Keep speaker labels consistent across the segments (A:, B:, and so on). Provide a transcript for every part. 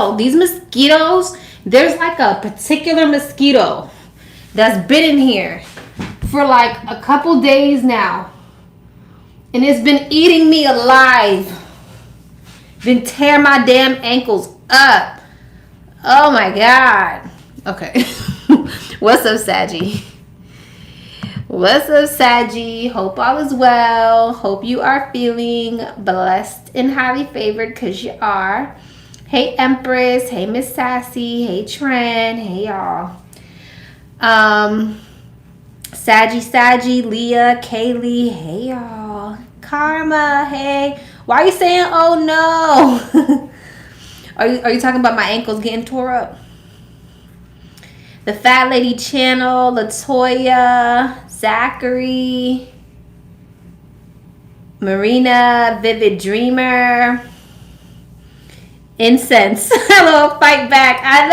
A: Oh, these mosquitoes, there's like a particular mosquito that's been in here for like a couple days now. And it's been eating me alive. Been tearing my damn ankles up. Oh my God. Okay. What's up, Saggy? What's up, Saggy? Hope all is well. Hope you are feeling blessed and highly favored, because you are. Hey, Empress. Hey, Miss Sassy. Hey, Tren. Hey, y'all. Saggy, Leah, Kaylee. Hey, y'all. Karma. Hey. Why are you saying, oh, no? Are you talking about my ankles getting tore up? The Fat Lady Channel, Latoya, Zachary, Marina, Vivid Dreamer, Incense. Hello, Fight Back. I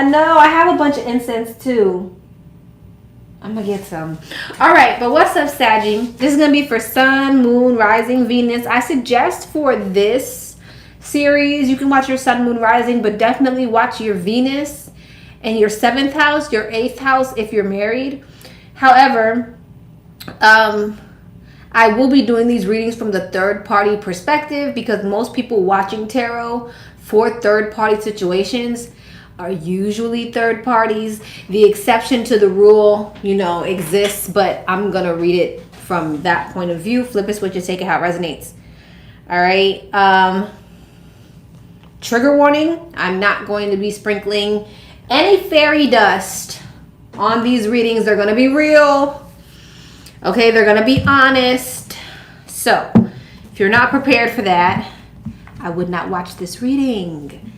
A: know. I have a bunch of incense too. I'm gonna get some. All right, but what's up, Saggy? This is gonna be for Sun, Moon, Rising, Venus. I suggest for this series, you can watch your Sun, Moon, Rising, but definitely watch your Venus and your 7th house, your 8th house if you're married. However, I will be doing these readings from the third party perspective, because most people watching tarot for third party situations are usually third parties. The exception to the rule, exists, but I'm going to read it from that point of view. Flip it, switch it, take it how it resonates. All right. Trigger warning, I'm not going to be sprinkling any fairy dust on these readings. They're going to be real. Okay, they're going to be honest. So, if you're not prepared for that, I would not watch this reading.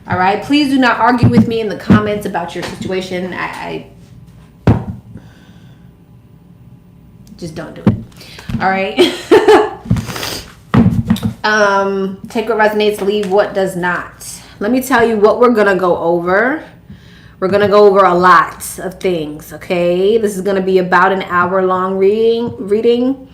A: All right, please do not argue with me in the comments about your situation. I just don't do it. All right. Take what resonates, leave what does not. Let me tell you what we're going to go over. We're going to go over a lot of things, okay? This is going to be about an hour-long reading.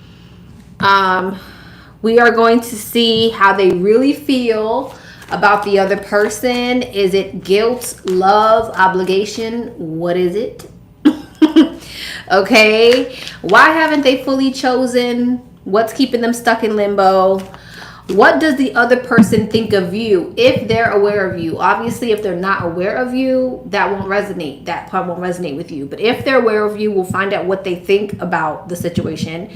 A: We are going to see how they really feel about the other person. Is it guilt, love, obligation? What is it? Okay? Why haven't they fully chosen? What's keeping them stuck in limbo? What does the other person think of you if they're aware of you? Obviously, if they're not aware of you, that won't resonate. That part won't resonate with you. But if they're aware of you, we'll find out what they think about the situation.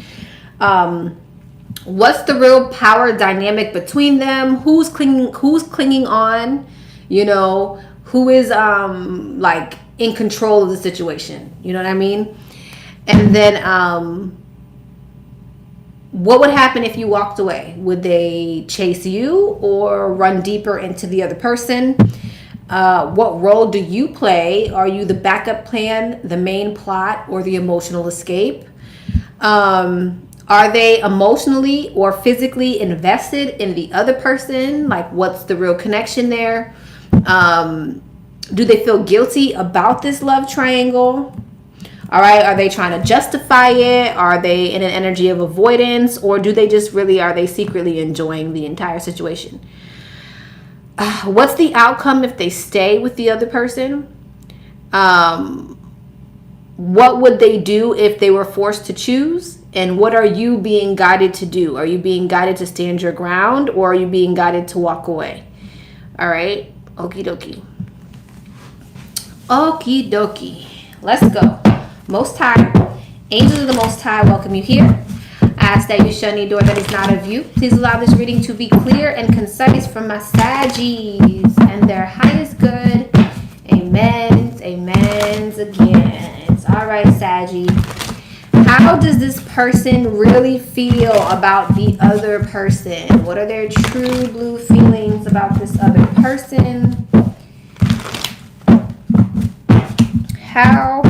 A: What's the real power dynamic between them? Who's clinging on? Who is like in control of the situation? You know what I mean? And then what would happen if you walked away? Would they chase you or run deeper into the other person? What role do you play? Are you the backup plan, the main plot, or the emotional escape? Are they emotionally or physically invested in the other person? Like, what's the real connection there? Do they feel guilty about this love triangle? All right, are they trying to justify it? Are they in an energy of avoidance? Or are they secretly enjoying the entire situation? What's the outcome if they stay with the other person? What would they do if they were forced to choose? And what are you being guided to do? Are you being guided to stand your ground, or are you being guided to walk away? All right, okie dokie. Okie dokie. Let's go. Most High, angels of the Most High, welcome you here. I ask that you shun any door that is not of you. Please allow this reading to be clear and concise from my Saggies and their highest good. Amen. Amens again. All right, Saggy. How does this person really feel about the other person? What are their true blue feelings about this other person? How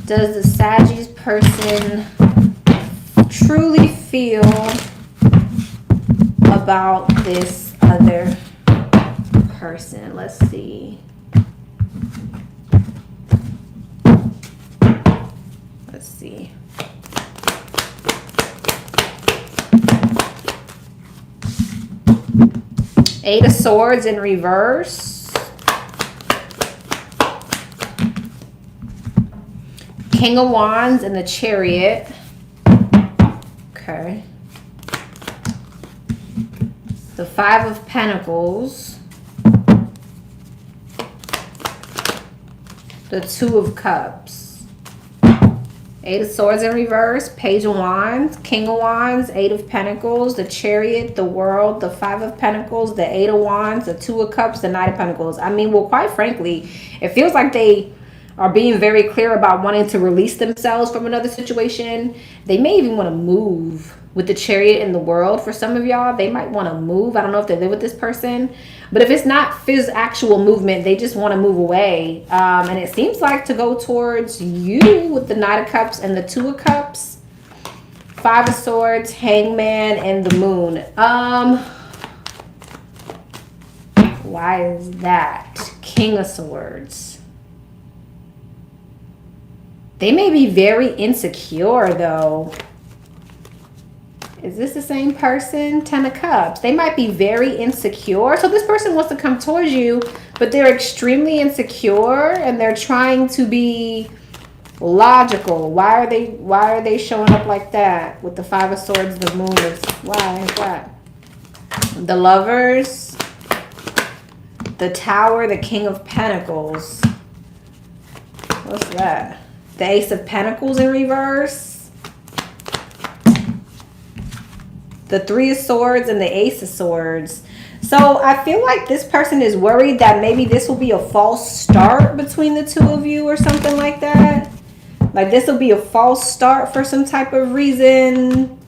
A: does the Sagittarius person truly feel about this other person? Let's see. Let's see. Eight of Swords in reverse. King of Wands and the Chariot. Okay. The Five of Pentacles. The Two of Cups. Eight of Swords in reverse. Page of Wands. King of Wands. Eight of Pentacles. The Chariot. The World. The Five of Pentacles. The Eight of Wands. The Two of Cups. The Knight of Pentacles. I mean, well, quite frankly, it feels like they are being very clear about wanting to release themselves from another situation. They may even want to move. With the Chariot in the World, for some of y'all, they might want to move. I don't know if they live with this person, but if it's not actual movement, they just want to move away. And it seems like to go towards you with the Knight of Cups and the Two of Cups. Five of Swords, Hangman, and the Moon. Why is that? King of Swords. They may be very insecure, though. Is this the same person? Ten of Cups. They might be very insecure. So this person wants to come towards you, but they're extremely insecure and they're trying to be logical. Why are they showing up like that with the Five of Swords, the Moon? Why is that? The Lovers, the Tower, the King of Pentacles. What's that? The Ace of Pentacles in reverse. The Three of Swords and the Ace of Swords. So I feel like this person is worried that maybe this will be a false start between the two of you or something like that. Like this will be a false start for some type of reason.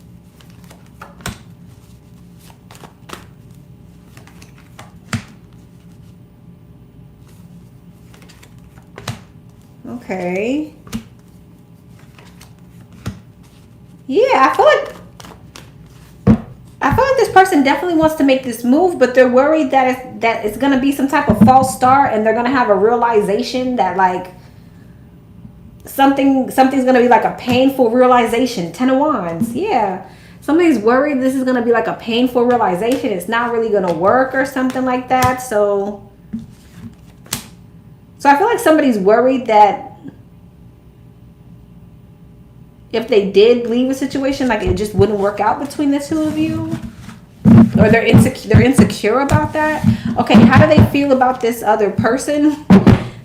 A: Okay. Yeah, I feel like this person definitely wants to make this move, but they're worried that it's going to be some type of false start and they're going to have a realization that like something's going to be like a painful realization. Ten of Wands. Yeah. Somebody's worried this is going to be like a painful realization. It's not really going to work or something like that. So I feel like somebody's worried that if they did leave a situation, like it just wouldn't work out between the two of you. Or they're insecure about that. Okay, how do they feel about this other person?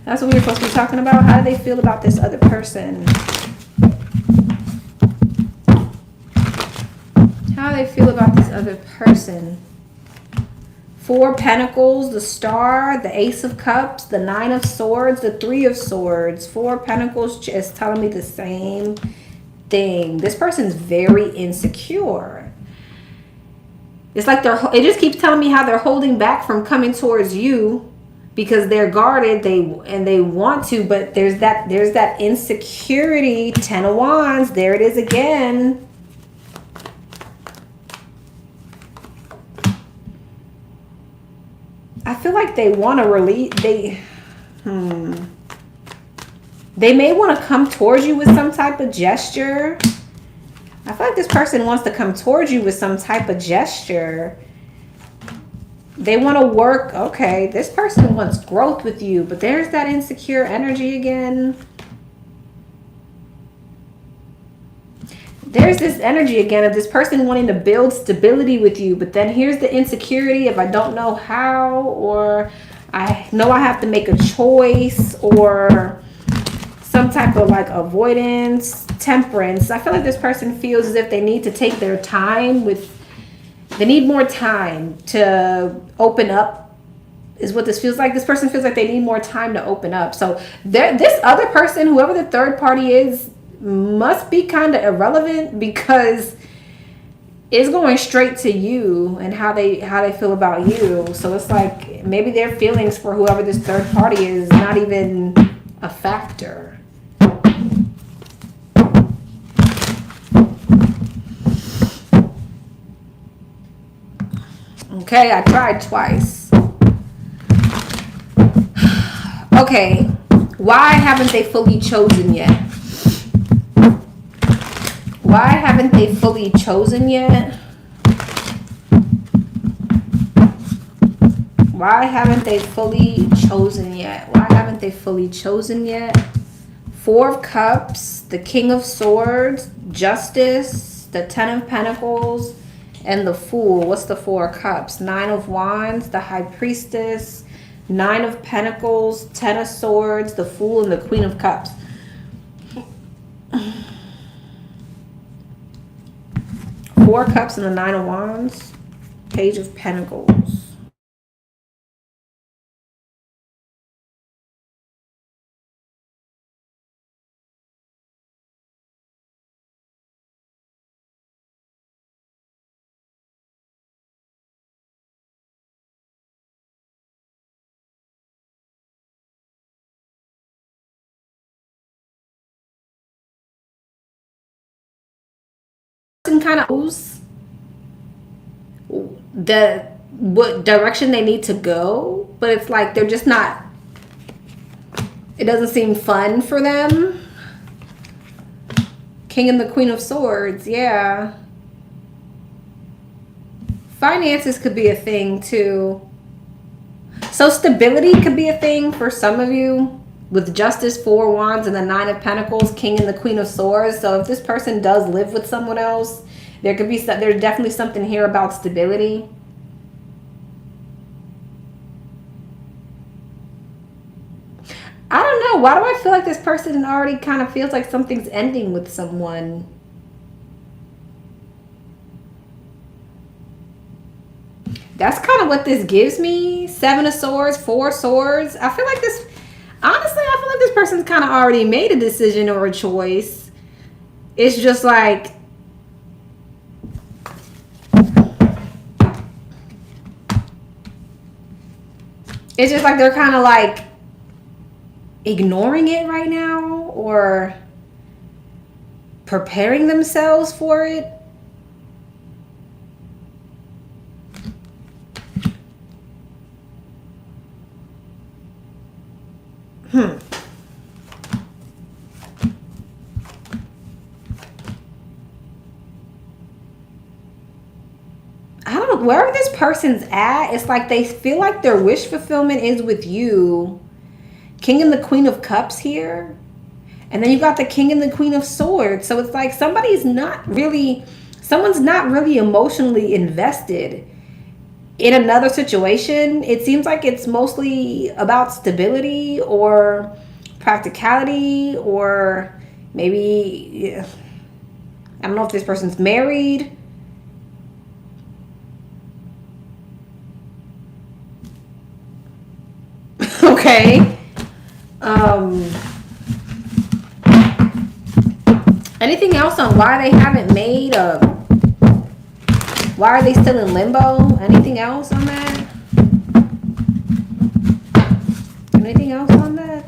A: That's what we're supposed to be talking about. How do they feel about this other person? How do they feel about this other person? Four Pentacles, the Star, the Ace of Cups, the Nine of Swords, the Three of Swords. Four Pentacles is telling me the same thing. This person's very insecure. It's like it just keeps telling me how they're holding back from coming towards you because they're guarded. They want to, but there's that insecurity. Ten of Wands. There it is again. I feel like they want to release. They may want to come towards you with some type of gesture. I feel like this person wants to come towards you with some type of gesture. They want to work. Okay, this person wants growth with you, but there's that insecure energy again. There's this energy again of this person wanting to build stability with you, but then here's the insecurity of I don't know how, or I know I have to make a choice, or some type of like avoidance, temperance. I feel like this person feels as if they need to take their time they need more time to open up is what this feels like. This person feels like they need more time to open up. So this other person, whoever the third party is, must be kind of irrelevant because it's going straight to you and how they feel about you. So it's like maybe their feelings for whoever this third party is not even a factor. Okay, I tried twice. Okay, why haven't they fully chosen yet? Why haven't they fully chosen yet? Why haven't they fully chosen yet? Why haven't they fully chosen yet? Four of Cups, the King of Swords, Justice, the Ten of Pentacles, and the Fool. What's the Four of Cups? Nine of Wands, the High Priestess, Nine of Pentacles, Ten of Swords, the Fool, and the Queen of Cups. Four Cups and the Nine of Wands, Page of Pentacles. Kind of knows what direction they need to go, but it's like they're just not, it doesn't seem fun for them. King and the Queen of Swords, yeah. Finances could be a thing too. So stability could be a thing for some of you. With Justice, Four Wands, and the Nine of Pentacles, King and the Queen of Swords. So if this person does live with someone else, there's definitely something here about stability. I don't know. Why do I feel like this person already kind of feels like something's ending with someone? That's kind of what this gives me. Seven of Swords, Four Swords. I feel like this... Honestly, I feel like this person's kind of already made a decision or a choice. It's just like... It's just like they're kind of like ignoring it right now or preparing themselves for it. I don't know, wherever this person's at, it's like they feel like their wish fulfillment is with you. King and the Queen of Cups here. And then you got the King and the Queen of Swords. So it's like someone's not really emotionally invested in another situation. It seems like it's mostly about stability or practicality, or maybe, I don't know if this person's married. Okay. Anything else on why they haven't made a... Why are they still in limbo? Anything else on that? Anything else on that?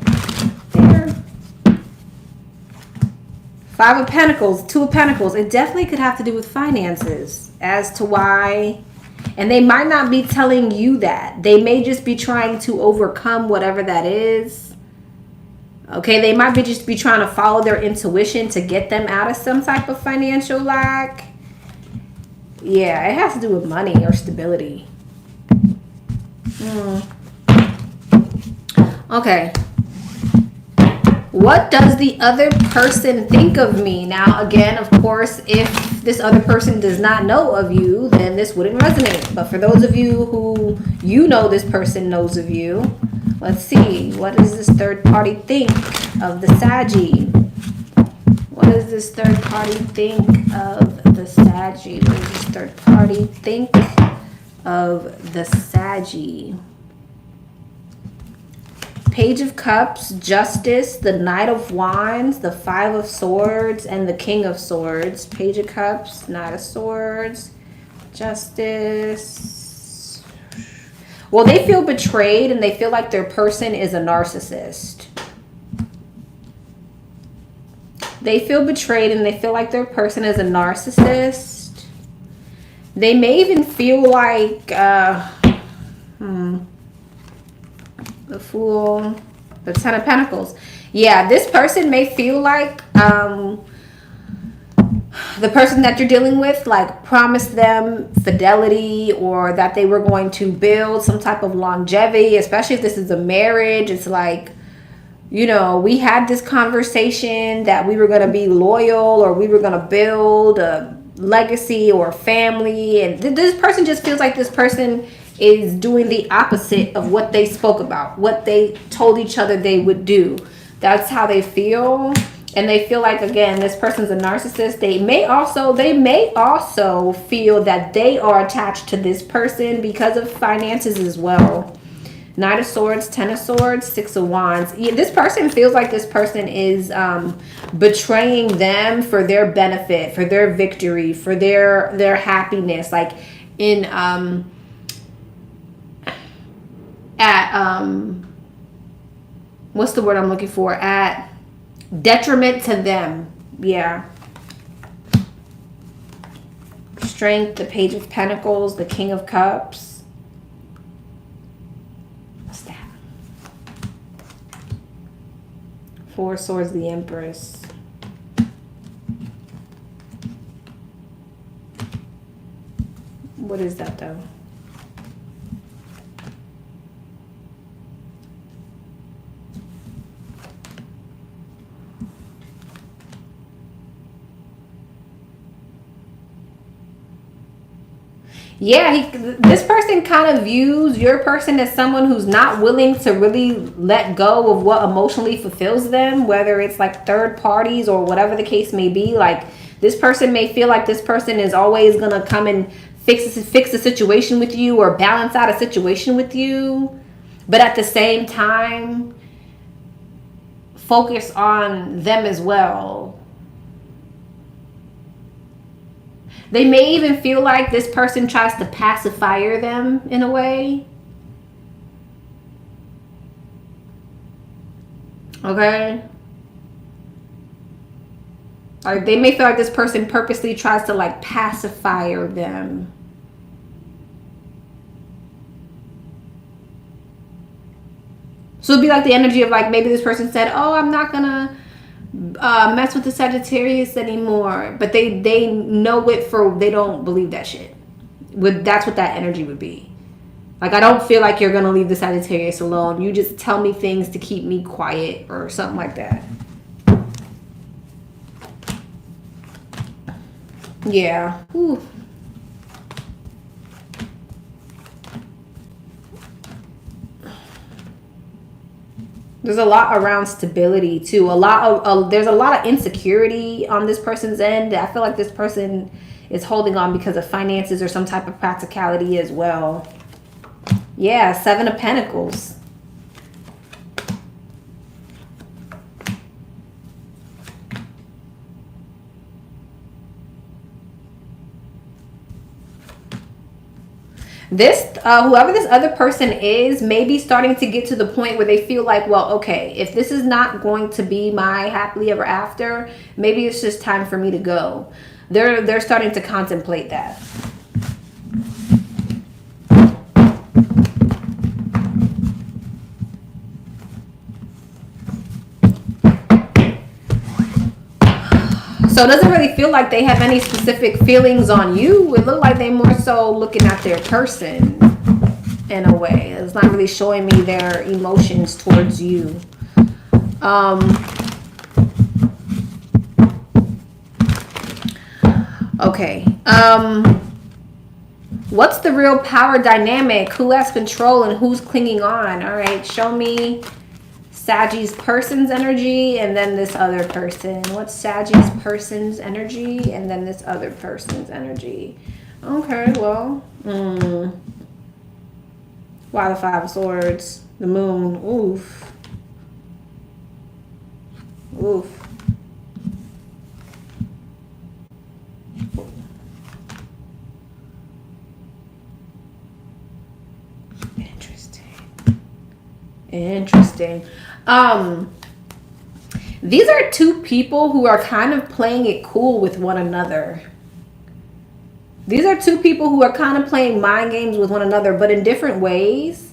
A: There. Five of Pentacles, Two of Pentacles. It definitely could have to do with finances as to why. And they might not be telling you that. They may just be trying to overcome whatever that is. Okay, they might just be trying to follow their intuition to get them out of some type of financial lack. Yeah, it has to do with money or stability. Okay. What does the other person think of me? Now, again, of course, if this other person does not know of you, then this wouldn't resonate. But for those of you who you know this person knows of you, let's see. What does this third party think of the Saggy? What does this third party think of the Saggy? What does this third party think of the Saggy? Page of Cups, Justice, the Knight of Wands, the Five of Swords, and the King of Swords. Page of Cups, Knight of Swords, Justice. Well, they feel betrayed and they feel like their person is a narcissist. They feel betrayed and they feel like their person is a narcissist. They may even feel like... the Fool, the Ten of Pentacles. Yeah, this person may feel like the person that you're dealing with like promised them fidelity, or that they were going to build some type of longevity, especially if this is a marriage. It's like, you know, we had this conversation that we were going to be loyal, or we were going to build a legacy or family. And this person just feels like this person is doing the opposite of what they spoke about, what they told each other they would do. That's how they feel. And they feel like, again, this person's a narcissist. They may also feel that they are attached to this person because of finances as well. Knight of Swords, Ten of Swords, Six of Wands. Yeah, this person feels like this person is betraying them for their benefit, for their victory, for their happiness. Like in what's the word I'm looking for? At detriment to them. Yeah. Strength, the Page of Pentacles, the King of Cups. What's that? Four of Swords, the Empress. What is that though? Yeah, this person kind of views your person as someone who's not willing to really let go of what emotionally fulfills them, whether it's like third parties or whatever the case may be. Like this person may feel like this person is always going to come and fix a situation with you or balance out a situation with you. But at the same time, focus on them as well. They may even feel like this person tries to pacify them in a way. Okay? Or they may feel like this person purposely tries to like pacify them. So it'd be like the energy of like maybe this person said, oh, I'm not gonna mess with the Sagittarius anymore, but they know it for, they don't believe that shit. That's what that energy would be. Like, I don't feel like you're gonna leave the Sagittarius alone. You just tell me things to keep me quiet or something like that. Yeah. Ooh. There's a lot around stability too. There's a lot of insecurity on this person's end. I feel like this person is holding on because of finances or some type of practicality as well. Yeah, Seven of Pentacles. Whoever this other person is may be starting to get to the point where they feel like, well, okay, if this is not going to be my happily ever after, maybe it's just time for me to go. They're starting to contemplate that. So it doesn't really feel like they have any specific feelings on you. It looked like they're more so looking at their person in a way. It's not really showing me their emotions towards you. Okay. What's the real power dynamic? Who has control and who's clinging on? All right, show me Saggy's person's energy and then this other person. What's Saggy's person's energy and then this other person's energy? Okay, well, wow, the Five of Swords, the Moon, oof, oof. Interesting. These are two people who are kind of playing it cool with one another. These are two people who are kind of playing mind games with one another, but in different ways.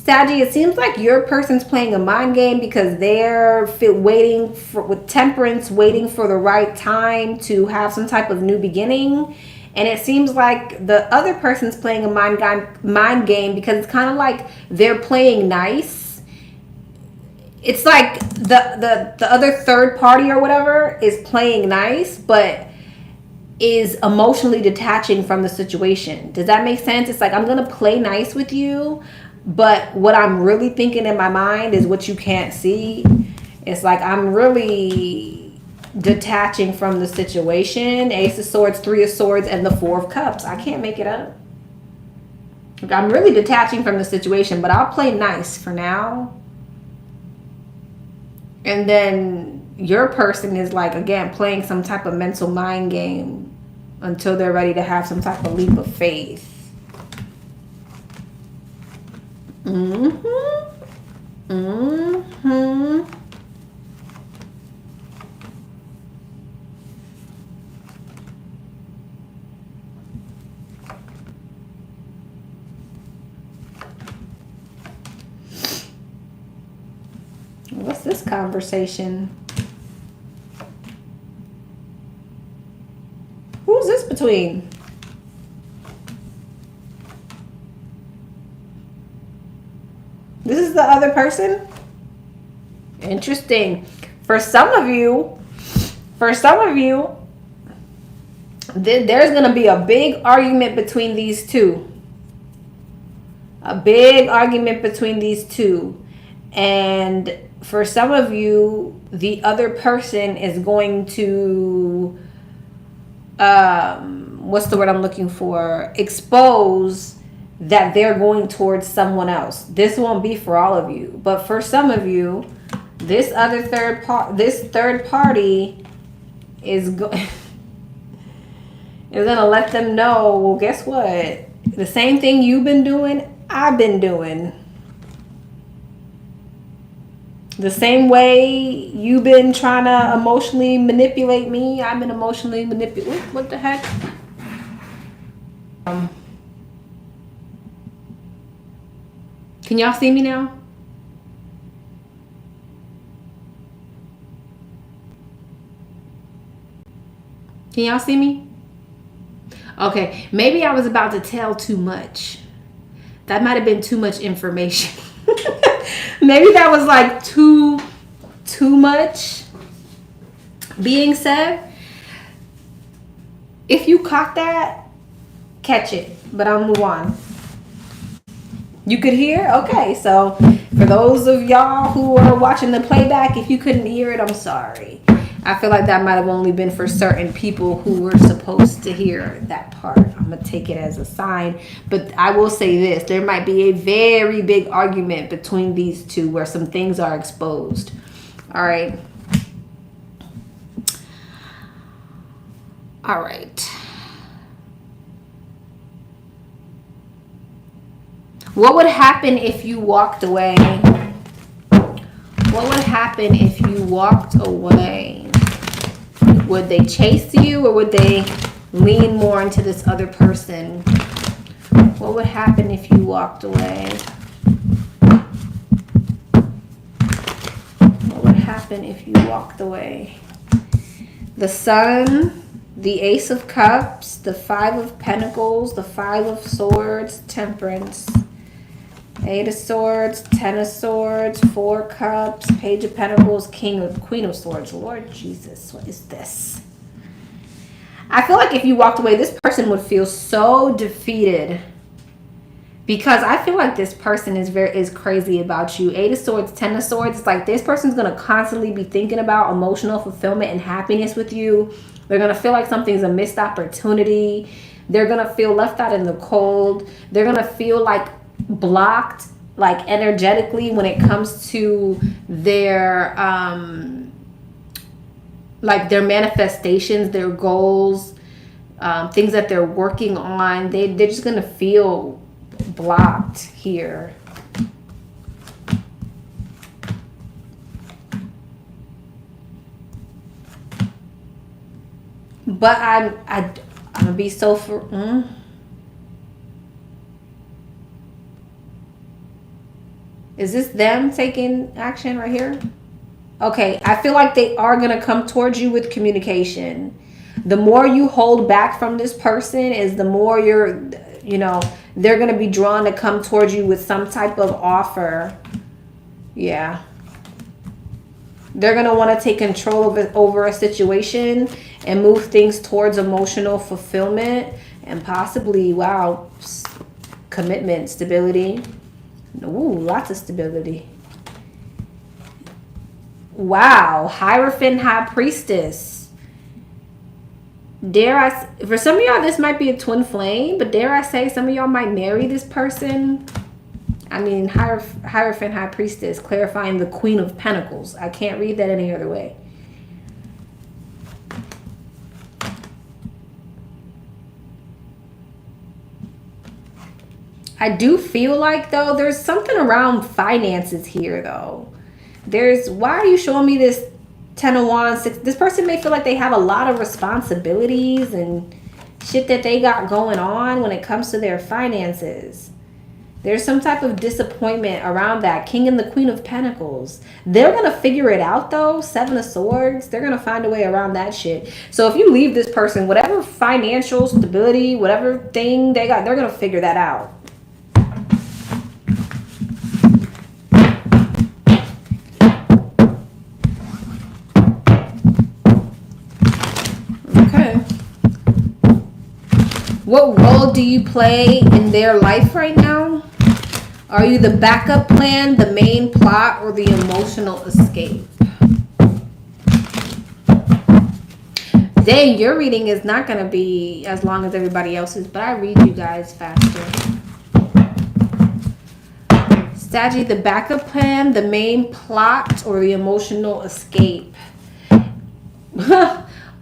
A: Saggy, it seems like your person's playing a mind game because they're waiting for, with temperance, waiting for the right time to have some type of new beginning. And it seems like the other person's playing a mind game because it's kind of like they're playing nice. It's like the other third party or whatever is playing nice, but is emotionally detaching from the situation. Does that make sense? It's like, I'm going to play nice with you, but what I'm really thinking in my mind is what you can't see. It's like I'm really detaching from the situation. Ace of Swords, Three of Swords, and the Four of Cups. I can't make it up. I'm really detaching from the situation, but I'll play nice for now. And then your person is like, again, playing some type of mental mind game until they're ready to have some type of leap of faith. What's this conversation? Who's this between? This is the other person? Interesting. For some of you, there's going to be a big argument between these two. A big argument between these two. And for some of you, the other person is going to, what's the word I'm looking for? Expose that they're going towards someone else. This won't be for all of you, but for some of you, this third party is gonna let them know, well, guess what? The same thing you've been doing, I've been doing. The same way you've been trying to emotionally manipulate me, I've been emotionally manipulating. What the heck? Can y'all see me now? Can y'all see me? Okay, maybe I was about to tell too much. That might have been too much information. Maybe that was like too much being said. If you caught that, catch it, but I'll move on. You could hear? Okay, so for those of y'all who are watching the playback, if you couldn't hear it, I'm sorry. I feel like that might have only been for certain people who were supposed to hear that part. I'm going to take it as a sign. But I will say this. There might be a very big argument between these two where some things are exposed. All right. All right. What would happen if you walked away? What would happen if you walked away? Would they chase you or would they lean more into this other person? What would happen if you walked away? What would happen if you walked away? The Sun, the Ace of Cups, the Five of Pentacles, the Five of Swords, Temperance, Eight of Swords, Ten of Swords, Four Cups, Page of Pentacles, Queen of Swords. Lord Jesus, what is this? I feel like if you walked away, this person would feel so defeated because I feel like this person is crazy about you. Eight of Swords, Ten of Swords. It's like this person's going to constantly be thinking about emotional fulfillment and happiness with you. They're going to feel like something's a missed opportunity. They're going to feel left out in the cold. They're going to feel like blocked, like energetically, when it comes to their like their manifestations, their goals, things that they're working on. They're just gonna feel blocked here. But I'm gonna be so Is this them taking action right here? Okay, I feel like they are going to come towards you with communication. The more you hold back from this person is the more you're, you know, they're going to be drawn to come towards you with some type of offer. Yeah. They're going to want to take control of it, over a situation and move things towards emotional fulfillment and possibly, wow, commitment, stability. Ooh, lots of stability. Wow, Hierophant, High Priestess. Dare I, for some of y'all, this might be a twin flame, but dare I say some of y'all might marry this person. I mean, Hierophant, High Priestess, clarifying the Queen of Pentacles. I can't read that any other way. I do feel like, though, there's something around finances here, though. Why are you showing me this 10 of Wands? This person may feel like they have a lot of responsibilities and shit that they got going on when it comes to their finances. There's some type of disappointment around that. King and the Queen of Pentacles. They're going to figure it out, though. Seven of Swords. They're going to find a way around that shit. So if you leave this person, whatever financial stability, whatever thing they got, they're going to figure that out. What role do you play in their life right now? Are you the backup plan, the main plot, or the emotional escape? Dang, your reading is not going to be as long as everybody else's, but I read you guys faster. Saggy, the backup plan, the main plot, or the emotional escape?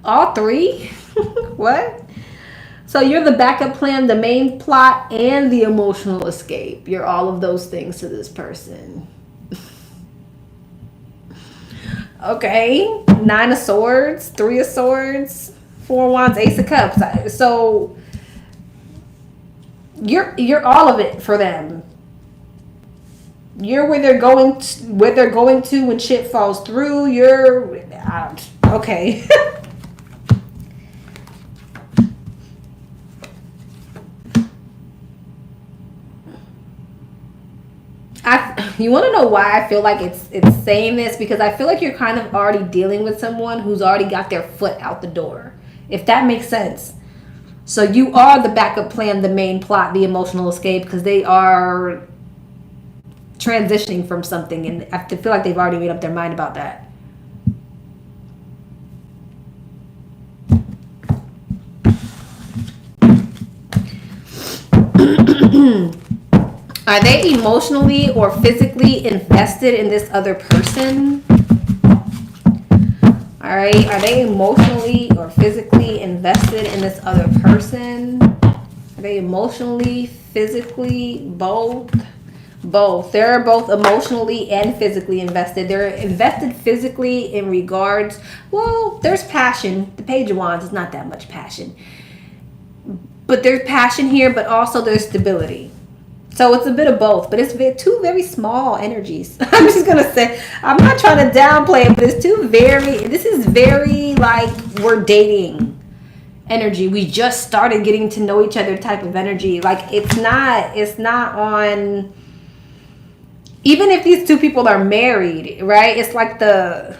A: All three? What? So you're the backup plan, the main plot, and the emotional escape. You're all of those things to this person. Okay. 9 of Swords, 3 of Swords, 4 of Wands, Ace of Cups. So you're all of it for them. You're where they're going to when shit falls through. You're okay. You want to know why I feel like it's saying this? Because I feel like you're kind of already dealing with someone who's already got their foot out the door, if that makes sense. So you are the backup plan, the main plot, the emotional escape, because they are transitioning from something, and I feel like they've already made up their mind about that. Are they emotionally or physically invested in this other person? All right. Are they emotionally or physically invested in this other person? Are they emotionally, physically, both? Both. They're both emotionally and physically invested. They're invested physically in regards, well, there's passion. The Page of Wands is not that much passion. But there's passion here, but also there's stability. So it's a bit of both, but it's two very small energies. I'm just going to say, I'm not trying to downplay it, but it's this is very like we're dating energy. We just started getting to know each other type of energy. Like it's not on, even if these two people are married, right? It's like the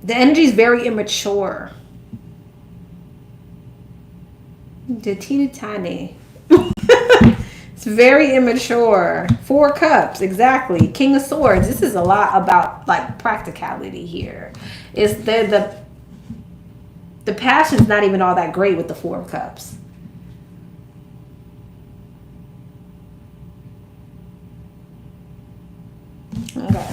A: energy is very immature. The teeny tiny. It's very immature. 4 cups, exactly. King of Swords. This is a lot about like practicality here. It's the passion's not even all that great with the 4 of Cups. Okay.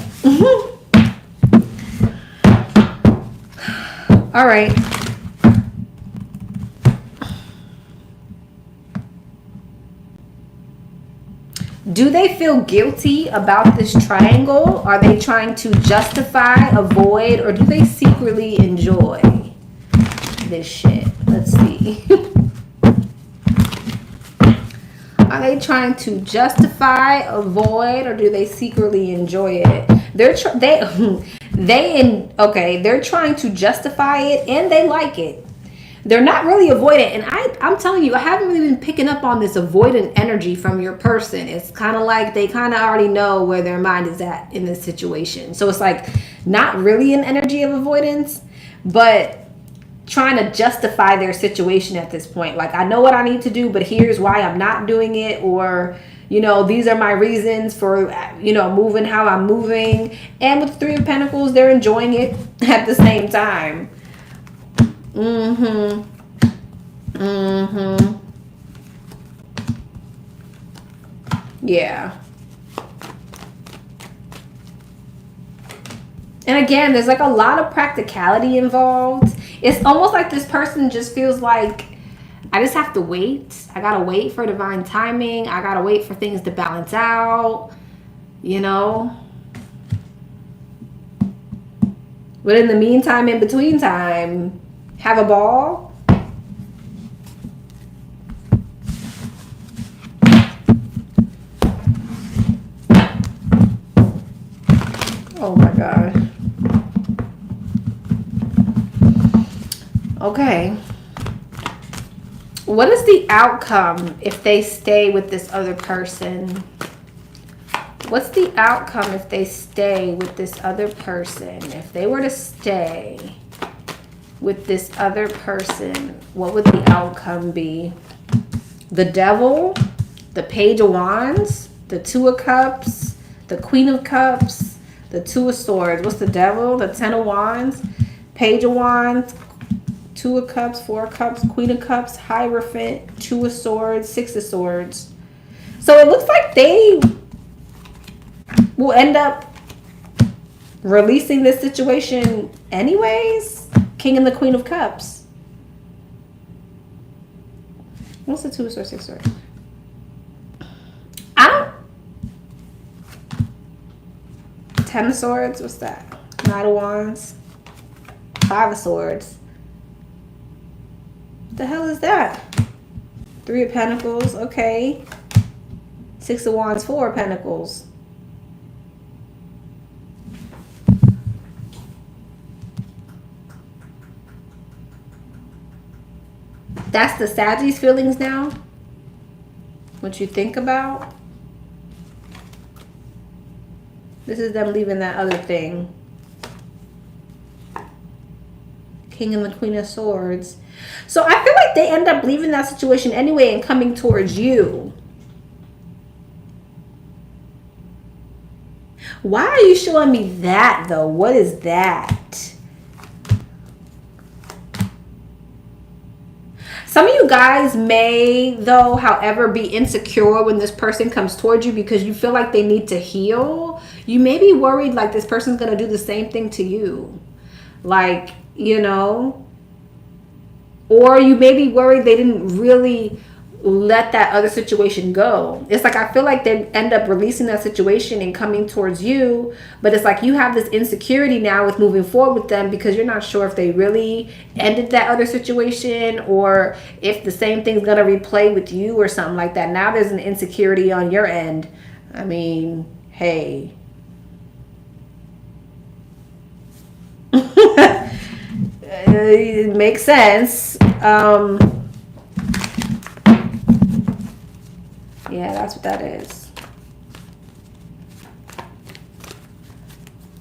A: All right. Do they feel guilty about this triangle? Are they trying to justify, avoid, or do they secretly enjoy this shit? Let's see. All Are they trying to justify, avoid, or do they secretly enjoy it? They're trying to justify it and they like it. They're not really avoidant. And I'm telling you, I haven't really been picking up on this avoidant energy from your person. It's kind of like they kind of already know where their mind is at in this situation. So it's like not really an energy of avoidance, but trying to justify their situation at this point. Like, I know what I need to do, but here's why I'm not doing it. Or, you know, these are my reasons for, you know, moving how I'm moving. And with Three of Pentacles, they're enjoying it at the same time. Yeah. And again, there's like a lot of practicality involved. It's almost like this person just feels like, I just have to wait. I gotta wait for divine timing. I gotta wait for things to balance out, you know. But in the meantime, in between time, have a ball. Oh my God. Okay. What is the outcome if they stay with this other person? What's the outcome if they stay with this other person? If they were to stay with this other person, what would the outcome be? The Devil, the Page of Wands, the Two of Cups, the Queen of Cups, the Two of Swords. What's the Devil? The Ten of Wands, Page of Wands, Two of Cups, Four of Cups, Queen of Cups, Hierophant, Two of Swords, Six of Swords. So it looks like they will end up releasing this situation anyways. King and the Queen of Cups. What's the Two of Swords, Six of Swords? Ten of Swords, what's that? Knight of Wands, Five of Swords. What the hell is that? Three of Pentacles, okay. Six of Wands, Four of Pentacles. That's the Saggies feelings now? What you think about? This is them leaving that other thing. King and the Queen of Swords. So I feel like they end up leaving that situation anyway and coming towards you. Why are you showing me that though? What is that? Some of you guys may, though, however, be insecure when this person comes towards you because you feel like they need to heal. You may be worried like this person's going to do the same thing to you. Like, you know. Or you may be worried they didn't really let that other situation go. It's like I feel like they end up releasing that situation and coming towards you, but it's like you have this insecurity now with moving forward with them because you're not sure if they really ended that other situation or if the same thing's gonna replay with you or something like that. Now there's an insecurity on your end. I mean, hey. It makes sense. Yeah, that's what that is.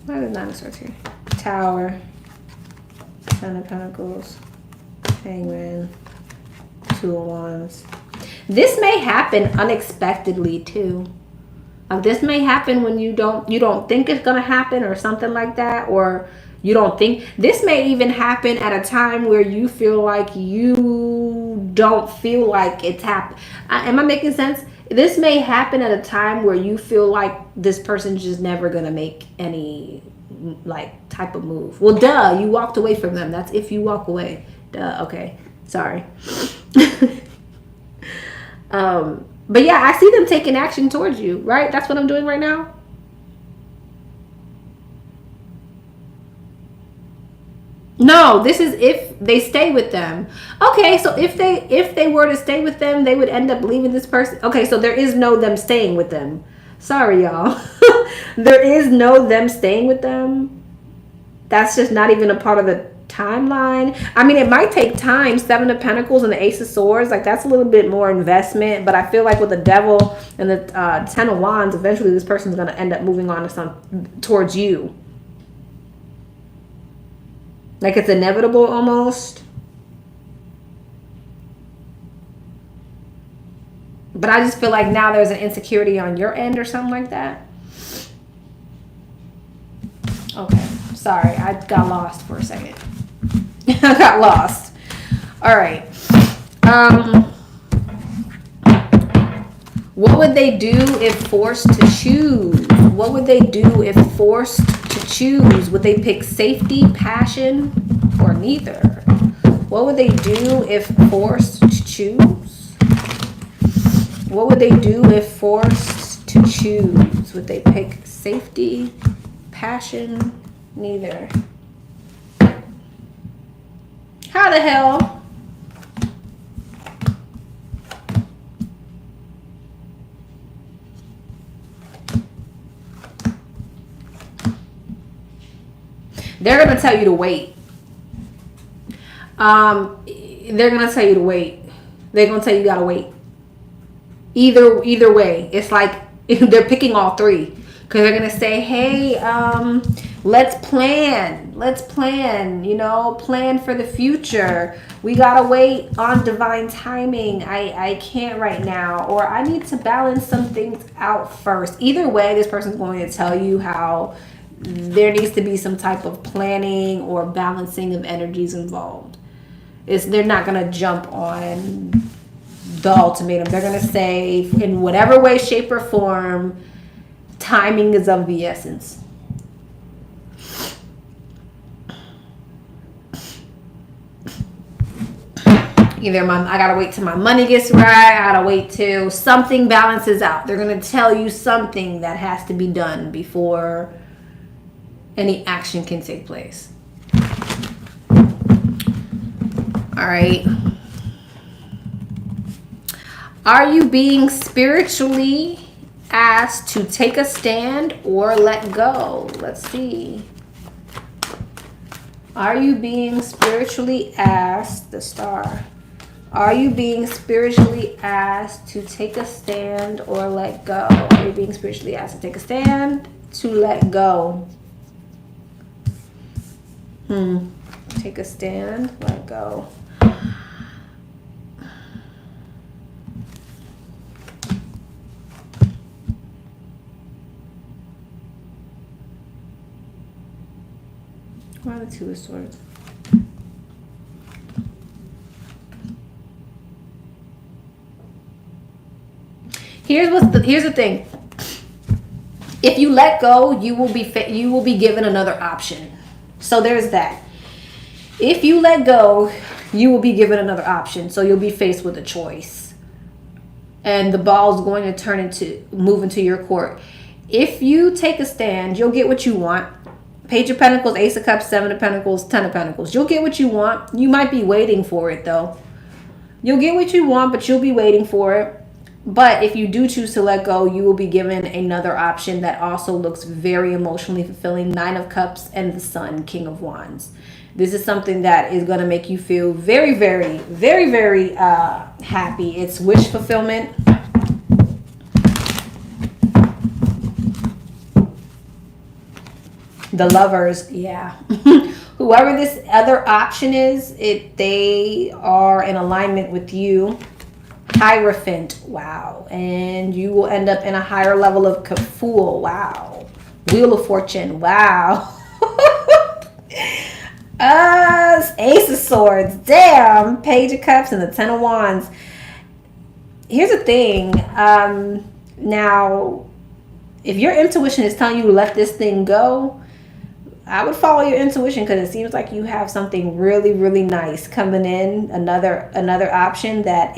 A: Why are the Nine of Swords here? Tower. Ten of Pentacles. Hangman. Two of Wands. This may happen unexpectedly too. Like this may happen when you don't think it's gonna happen or something like that, or you don't think. This may even happen at a time where you feel like you don't feel like it's happened. Am I making sense? This may happen at a time where you feel like this person's just never gonna make any like type of move. Well, duh, you walked away from them. That's if you walk away. Duh. Okay, sorry. But yeah, I see them taking action towards you, right? That's what I'm doing right now. No, this is if they stay with them. Okay, so if they were to stay with them, they would end up leaving this person. Okay, so there is no them staying with them. Sorry, y'all. There is no them staying with them. That's just not even a part of the timeline. I mean, it might take time. Seven of Pentacles and the Ace of Swords, like that's a little bit more investment. But I feel like with the Devil and the Ten of Wands, eventually this person's going to end up moving on to towards you. Like it's inevitable almost. But I just feel like now there's an insecurity on your end or something like that. Okay, sorry, I got lost for a second. I got lost. All right. What would they do if forced to choose? What would they do if forced to choose? Would they pick safety, passion, or neither? What would they do if forced to choose? What would they do if forced to choose? Would they pick safety, passion, neither? How the hell? They're going to tell you to wait. They're going to tell you to wait. They're going to tell you got to wait. Either way. It's like they're picking all three. Because they're going to say, hey, let's plan. Let's plan, you know, plan for the future. We got to wait on divine timing. I can't right now. Or I need to balance some things out first. Either way, this person's going to tell you how there needs to be some type of planning or balancing of energies involved. They're not going to jump on the ultimatum. They're going to say, in whatever way, shape, or form, timing is of the essence. Either I gotta wait till my money gets right, I gotta wait till something balances out. They're gonna tell you something that has to be done before any action can take place. All right. Are you being spiritually asked to take a stand or let go? Let's see. Are you being spiritually asked, the Star? Are you being spiritually asked to take a stand or let go? Are you being spiritually asked to take a stand, to let go? Take a stand, let go. Why the Two of Swords? Here's the thing. If you let go, you will be given another option. So there's that. If you let go, you will be given another option. So you'll be faced with a choice. And the ball's going to move into your court. If you take a stand, you'll get what you want. Page of Pentacles, Ace of Cups, Seven of Pentacles, Ten of Pentacles. You'll get what you want. You might be waiting for it, though. You'll get what you want, but you'll be waiting for it. But if you do choose to let go, you will be given another option that also looks very emotionally fulfilling. Nine of Cups and the Sun, King of Wands. This is something that is going to make you feel very, very, very, very happy. It's wish fulfillment. The Lovers, yeah. Whoever this other option is, they are in alignment with you. Hierophant, wow. And you will end up in a higher level of Fool, wow. Wheel of Fortune, wow. Ace of Swords, damn. Page of Cups and the Ten of Wands. Here's the thing. Now, if your intuition is telling you to let this thing go, I would follow your intuition, because it seems like you have something really, really nice coming in. Another option that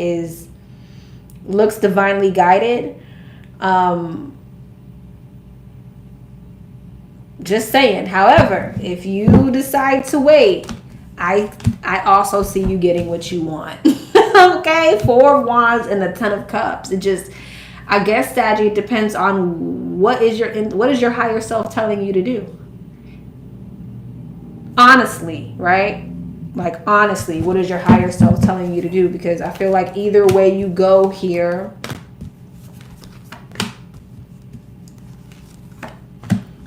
A: looks divinely guided. Just saying. However, if you decide to wait, I also see you getting what you want. Okay, 4 of Wands and the 10 of Cups. It just, I guess, Saggy, it depends on what is your higher self telling you to do. Honestly, right? Like, honestly, what is your higher self telling you to do? Because I feel like either way you go here,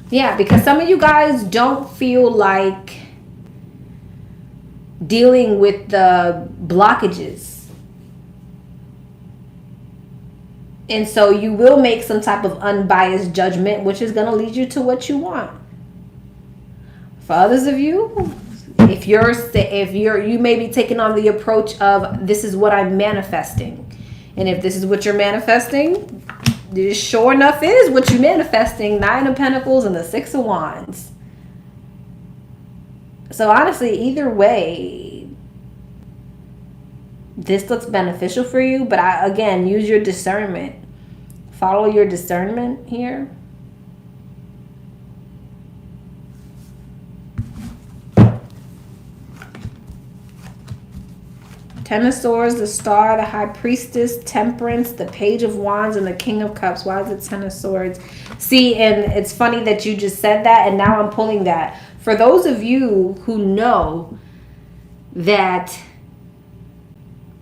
A: yeah, because some of you guys don't feel like dealing with the blockages. And so you will make some type of unbiased judgment, which is going to lead you to what you want. For others of you, if you may be taking on the approach of, this is what I'm manifesting. And if this is what you're manifesting, this sure enough is what you're manifesting. 9 of Pentacles and the 6 of Wands. So honestly, either way, this looks beneficial for you. But again, use your discernment. Follow your discernment here. Ten of Swords, the Star, the High Priestess, Temperance, the Page of Wands, and the King of Cups. Why is it 10 of Swords? See, and it's funny that you just said that, and now I'm pulling that. For those of you who know that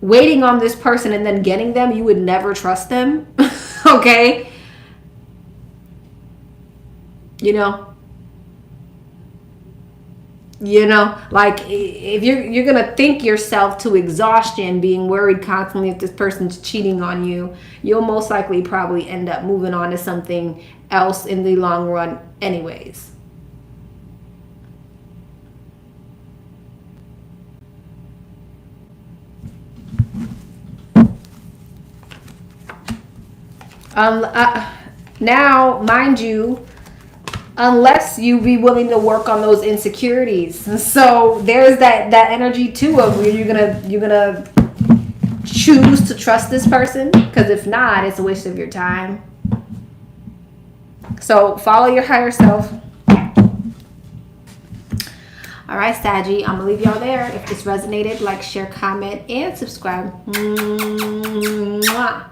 A: waiting on this person and then getting them, you would never trust them, okay? You know, like, if you're gonna think yourself to exhaustion, being worried constantly if this person's cheating on you, you'll most likely probably end up moving on to something else in the long run anyways. Now, mind you, unless you be willing to work on those insecurities. So there's that energy too of where you're gonna choose to trust this person, because if not, it's a waste of your time. So follow your higher self. All right, Saggy, I'm gonna leave y'all there. If this resonated, like, share, comment, and subscribe. Mwah.